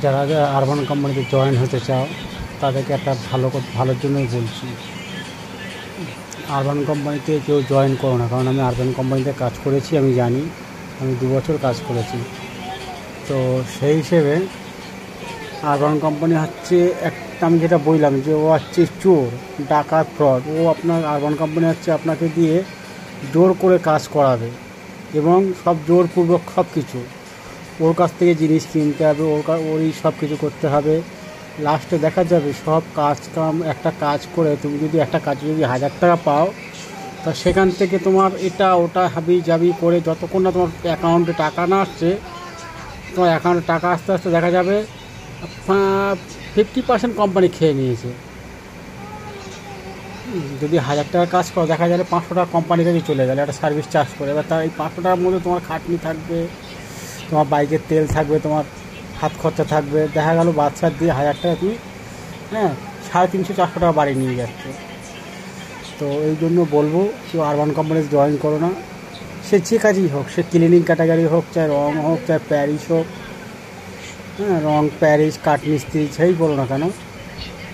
যারা আরবান কোম্পানিতে জয়েন হতে চাও তাদেরকে একটা ভালোর জন্যই বলছি। আরবান কোম্পানিতে কেউ জয়েন করো না, কারণ আমি আরবান কোম্পানিতে কাজ করেছি, আমি জানি। আমি 2 বছর কাজ করেছি। তো সেই হিসেবে আরবান কোম্পানি হচ্ছে একটা, আমি যেটা বললাম যে ও হচ্ছে চোর, ডাকাত, ফ্রড। ও আপনার আরবান কোম্পানি হচ্ছে আপনাকে দিয়ে জোর করে কাজ করাবে এবং সব জোরপূর্বক সব কিছু। ওর কাছ থেকে জিনিস কিনতে হবে, ওরই সব কিছু করতে হবে। লাস্টে দেখা যাবে সব একটা কাজ করে তুমি যদি একটা কাজে যদি 1000 টাকা পাও, তা সেখান থেকে তোমার এটা ওটা হাবি জাবি করে যতক্ষণ না তোমার অ্যাকাউন্টে টাকা না আসছে, তোমার অ্যাকাউন্টে টাকা আস্তে আস্তে দেখা যাবে 50% কোম্পানি খেয়ে নিয়েছে। যদি 1000 টাকার কাজ করো, দেখা যাবে 500 টাকা কোম্পানির কাছে চলে গেলে একটা সার্ভিস চার্জ করে। এবার তার এই 500 টাকার মধ্যে তোমার খাটনি থাকবে, তোমার বাইকের তেল থাকবে, তোমার হাত খরচা থাকবে। দেখা গেল বাচ্চার দিয়ে 1000 টাকা তুমি 350-400 টাকা বাড়ি নিয়ে যাচ্ছে। তো এই জন্য বলবো কেউ আরবান কোম্পানিতে জয়েন করো না। সে যে কাজই হোক, সে ক্লিনিং ক্যাটাগরি হোক, চাই রং হোক, চাই প্যারিস হোক, রং, প্যারিস, কাঠমিস্ত্রি, সেই বলো না কেন,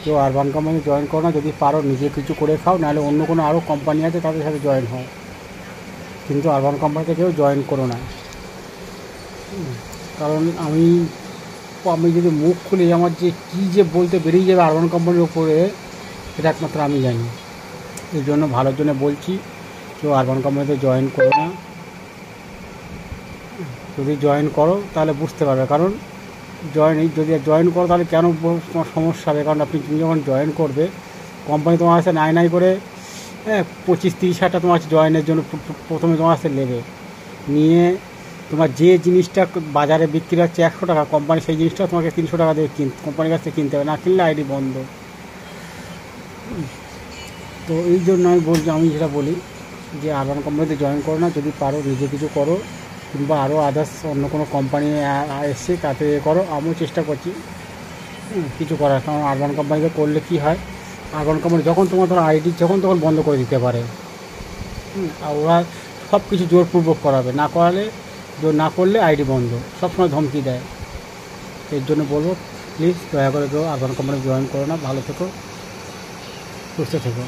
কেউ আরবান কোম্পানিতে জয়েন করো না। যদি পারো নিজে কিছু করে খাও, নাহলে অন্য কোনো আরও কোম্পানি আছে তাদের সাথে জয়েন হও, কিন্তু আরবান কোম্পানিতে কেউ জয়েন করো না। কারণ আমি যদি মুখ খুলি, আমার যে বলতে বেরিয়ে যাবে আরবান কোম্পানির ওপরে, এটা একমাত্র আমি জানি। এই জন্য ভালোর জন্য বলছি, কেউ আরবান কোম্পানিতে জয়েন করো না। যদি জয়েন করো তাহলে বুঝতে পারবে, কারণ যদি জয়েন করো তাহলে কেন তোমার সমস্যা হবে। কারণ তুমি যখন জয়েন করবে, কোম্পানি তোমার কাছে নাই করে 25-30 হাজার টাকা তোমার কাছে জয়েনের জন্য প্রথমে তোমার কাছে নেবে। নিয়ে তোমার যে জিনিসটা বাজারে বিক্রি হচ্ছে 100 টাকা, কোম্পানি সেই জিনিসটা তোমাকে 300 টাকা দিয়ে কোম্পানির কাছ থেকে কিনতে হবে, না কিনলে আইডি বন্ধ। তো এই জন্য আমি যেটা বলি যে আরবান কোম্পানিতে জয়েন করো না। যদি পারো নিজে কিছু করো, কিংবা আরও আদার্স অন্য কোনো কোম্পানি এসছে তাতে করো। আমিও চেষ্টা করছি কিছু করার। কারণ আরবান কোম্পানিতে করলে কী হয়, আরবান কোম্পানি যখন তোমার আইডি যখন তখন বন্ধ করে দিতে পারে। আর ওরা সব কিছু জোরপূর্বক করাবে, না করলে আইডি বন্ধ, সবসময় ধমকি দেয়। এর জন্য বলবো প্লিজ দয়া করে কেউ আরবান কোম্পানি জয়েন করো না। ভালো থেকো, সুস্থ থেকো।